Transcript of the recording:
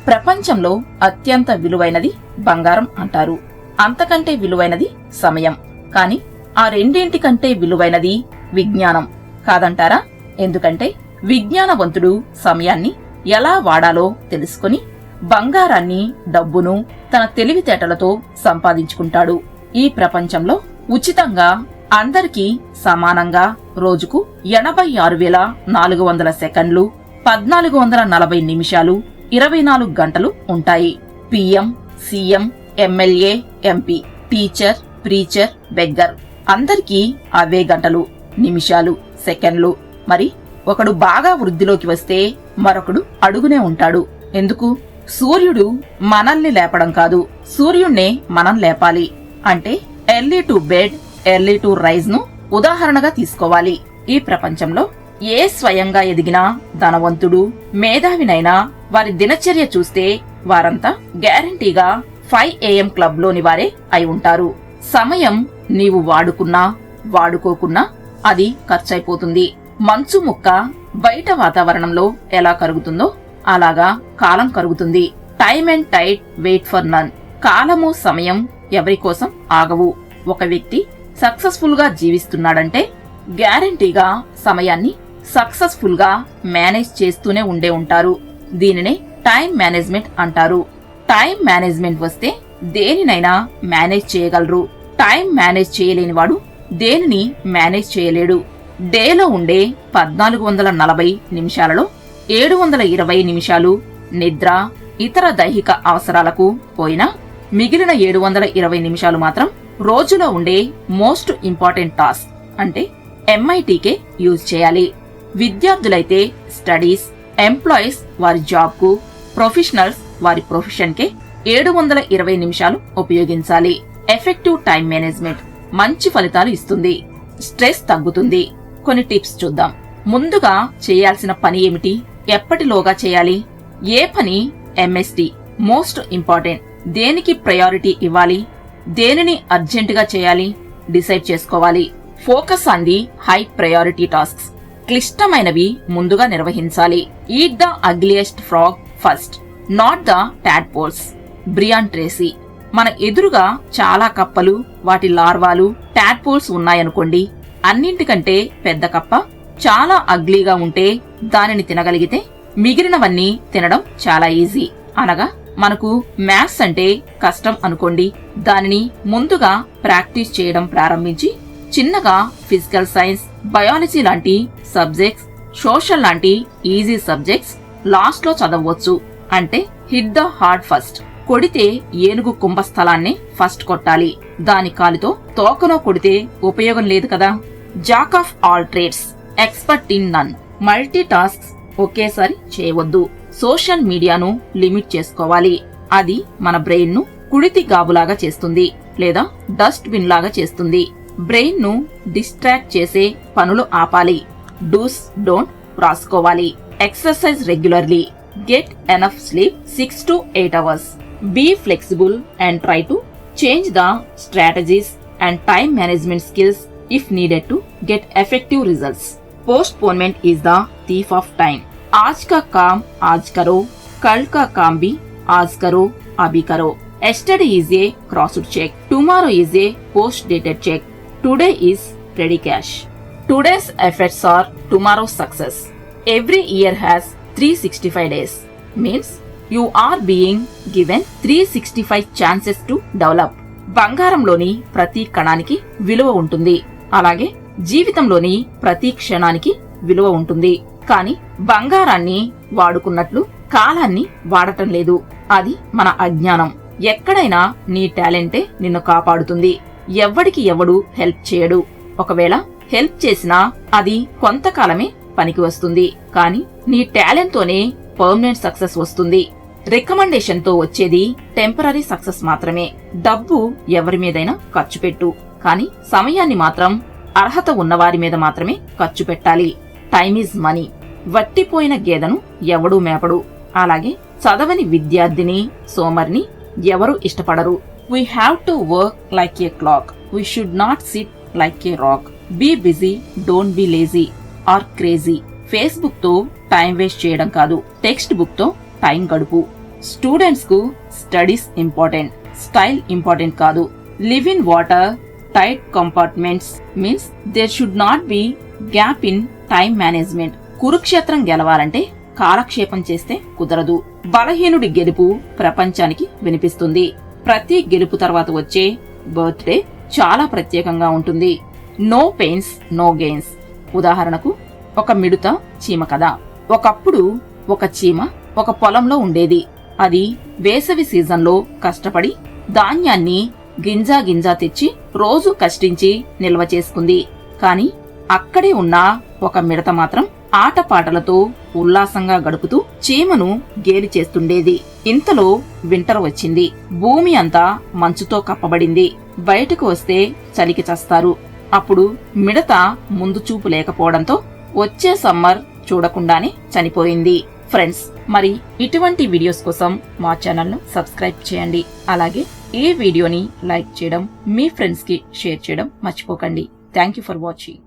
ప్రపంచంలో అత్యంత విలువైనది బంగారం అంటారు. అంతకంటే విలువైనది సమయం. కాని ఆ రెండింటికంటే విలువైనది విజ్ఞానం కాదంటారా? ఎందుకంటే విజ్ఞానవంతుడు సమయాన్ని ఎలా వాడాలో తెలుసుకుని బంగారాన్ని, డబ్బును తన తెలివితేటలతో సంపాదించుకుంటాడు. ఈ ప్రపంచంలో ఉచితంగా అందరికీ సమానంగా రోజుకు 86,400 సెకండ్లు, 1440 నిమిషాలు, 24 గంటలు ఉంటాయి. PM, CM, MLA, MP, teacher, preacher, beggar అందరికీ అవే గంటలు, నిమిషాలు, సెకండ్లు. మరి ఒకడు బాగా వృద్ధిలోకి వస్తే మరొకడు అడుగునే ఉంటాడు. ఎందుకు? సూర్యుడు మనల్ని లేపడం కాదు, సూర్యుణ్ణే మనం లేపాలి. అంటే early to bed, early to rise ను ఉదాహరణగా తీసుకోవాలి. ఈ ప్రపంచంలో ఏ స్వయంగా ఎదిగినా ధనవంతుడు, మేధావినైనా వారి దినచర్య చూస్తే వారంతా గ్యారంటీగా 5 AM క్లబ్ లోని వారే అయి ఉంటారు. సమయం నీవు వాడుకున్నా వాడుకోకున్నా అది ఖర్చయిపోతుంది. మంచు ముక్క బయట వాతావరణంలో ఎలా కరుగుతుందో అలాగా కాలం కరుగుతుంది. Time and tide wait for none. కాలము, సమయం ఎవరి కోసం ఆగవు. ఒక వ్యక్తి సక్సెస్ఫుల్ గా జీవిస్తున్నాడంటే గ్యారంటీగా సమయాన్ని సక్సెస్ఫుల్ గా మేనేజ్ చేస్తూనే ఉండే ఉంటారు. దీనినే టైం మేనేజ్మెంట్ అంటారు. టైం మేనేజ్మెంట్ వస్తే దేనినైనా మేనేజ్ చేయగలరు. టైం మేనేజ్ చేయలేని వాడు దేనిని మేనేజ్ చేయలేడు. డేలో ఉండే 1440 నిమిషాలలో 720 నిమిషాలు నిద్ర, ఇతర దైహిక అవసరాలకు పోయినా మిగిలిన 720 నిమిషాలు మాత్రం రోజులో ఉండే మోస్ట్ ఇంపార్టెంట్ టాస్క్ అంటే MITకే యూజ్ చేయాలి. విద్యార్థులైతే స్టడీస్, ఎంప్లాయీస్ వారి జాబ్ కు, ప్రొఫెషనల్స్ వారి ప్రొఫెషన్ కే 720 నిమిషాలు ఉపయోగించాలి. ఎఫెక్టివ్ టైం మేనేజ్మెంట్ మంచి ఫలితాలు ఇస్తుంది. స్ట్రెస్ తగ్గుతుంది. కొన్ని టిప్స్ చూద్దాం. ముందుగా చేయాల్సిన పని ఏమిటి? ఎప్పటిలోగా చేయాలి? ఏ పని MST మోస్ట్ ఇంపార్టెంట్, దేనికి ప్రయారిటీ ఇవ్వాలి, దేనిని అర్జెంటుగా చేయాలి డిసైడ్ చేసుకోవాలి. Focus on the high priority tasks. క్లిష్టమైనవి ముందుగా నిర్వహించాలి. Eat the ugliest frog first, not the tadpoles. Brian Tracy. మన ఎదురుగా చాలా కప్పలు, వాటి లార్వాలు, టాడ్పోల్స్ ఉన్నాయనుకోండి. అన్నింటికంటే పెద్ద కప్ప చాలా అగ్లీగా ఉంటే దానిని తినగలిగితే మిగిలినవన్నీ తినడం చాలా ఈజీ. అనగా మనకు మ్యాథ్స్ అంటే కష్టం అనుకోండి. దానిని ముందుగా ప్రాక్టీస్ చేయడం ప్రారంభించి చిన్నగా ఫిజికల్ సైన్స్, బయాలజీ లాంటి సబ్జెక్ట్స్, సోషల్ లాంటి ఈజీ సబ్జెక్ట్స్ లాస్ట్ లో చదవచ్చు. అంటే హిట్ ద హార్డ్ ఫస్ట్. కొడితే ఏనుగు కుంభస్థలాన్ని ఫస్ట్ కొట్టాలి. దాని కాలితో తోకనో కొడితే ఉపయోగం లేదు కదా. Jack of all trades, expert in none. Multi tasks ఒకేసారి చేయవద్దు. సోషల్ మీడియాను లిమిట్ చేసుకోవాలి. అది మన బ్రెయిన్ ను కుడితి గాబులాగా చేస్తుంది లేదా డస్ట్ బిన్ లాగా చేస్తుంది. బ్రెయిన్ ను డిస్ట్రాక్ట్ చేసే పనులు ఆపాలి. డూస్ డోంట్ రాసుకోవాలి. Exercise regularly. Get enough sleep 6 to 8 hours. Be flexible and try to change the strategies and time management skills if needed to get effective results. Postponement is the thief of time. आज का काम आज करो, कल का काम भी आज करो, अभी करो. Yesterday is a crossed check. Tomorrow is a post-dated check. Today is ready cash. Today's efforts are tomorrow's success. Every year has 365 days. Means you are being given 365 chances to develop. బంగారంలోని ప్రతి కణానికి విలువ ఉంటుంది. అలాగే జీవితంలోని ప్రతి క్షణానికి విలువ ఉంటుంది. కాని బంగారాన్ని వాడుకున్నట్లు కాలాన్ని వాడటం లేదు. అది మన అజ్ఞానం. ఎక్కడైనా నీ టాలెంటే నిన్ను కాపాడుతుంది. ఎవ్వడికి ఎవడు హెల్ప్ చేయడు. ఒకవేళ హెల్ప్ చేసినా అది కొంతకాలమే పనికి వస్తుంది. కాని నీ టాలెంట్ తోనే పర్మనెంట్ సక్సెస్ వస్తుంది. రికమెండేషన్ తో వచ్చేది టెంపరరీ సక్సెస్ మాత్రమే. డబ్బు ఎవరి మీదైనా ఖర్చు పెట్టు, కాని సమయాన్ని మాత్రం అర్హత ఉన్నవారి మీద మాత్రమే ఖర్చు పెట్టాలి. Time is money. వట్టిపోయిన గేదెను ఎవడూ మేపడు. అలాగే చదవని విద్యార్థిని, సోమరిని ఎవరు ఇష్టపడరు. We have to work like a clock. We should not sit like a rock. Be busy, don't be lazy or crazy. Facebook తో టైం వేస్ట్ చేయడం కాదు, టెక్స్ట్ బుక్ తో టైం గడుపు. స్టూడెంట్స్ కు స్టడీస్ ఇంపార్టెంట్, స్టైల్ ఇంపార్టెంట్ కాదు. Live in watertight compartments means there should not be gap in time management. కురుక్షేత్రం గెలవాలంటే కాలక్షేపం చేస్తే కుదరదు. బలహీనుడి గెలుపు ప్రపంచానికి వినిపిస్తుంది. ప్రతి గెలుపు తర్వాత వచ్చే బర్త్డే చాలా ప్రత్యేకంగా ఉంటుంది. No pains no gains. ఉదాహరణకు ఒక మిడుత చీమ కథ. ఒకప్పుడు ఒక చీమ ఒక పొలంలో ఉండేది. అది వేసవి సీజన్లో కష్టపడి ధాన్యాన్ని గింజా గింజా తెచ్చి రోజు కష్టించి నిల్వ చేసుకుంది. కాని అక్కడే ఉన్న ఒక మిడత మాత్రం ఆటపాటలతో ఉల్లాసంగా గడుపుతూ చీమను గేలి చేస్తుండేది. ఇంతలో వింటర్ వచ్చింది. భూమి అంతా మంచుతో కప్పబడింది. బయటకు వస్తే చలికి చస్తారు. అప్పుడు మిడత ముందు చూపు లేకపోవడంతో వచ్చే సమ్మర్ చూడకుండానే చనిపోయింది. ఫ్రెండ్స్, మరి ఇటువంటి వీడియోస్ కోసం మా ఛానల్ ను సబ్స్క్రైబ్ చేయండి. అలాగే ఈ వీడియోని లైక్ చేయడం, మీ ఫ్రెండ్స్ కి షేర్ చేయడం మర్చిపోకండి. Thank you for watching.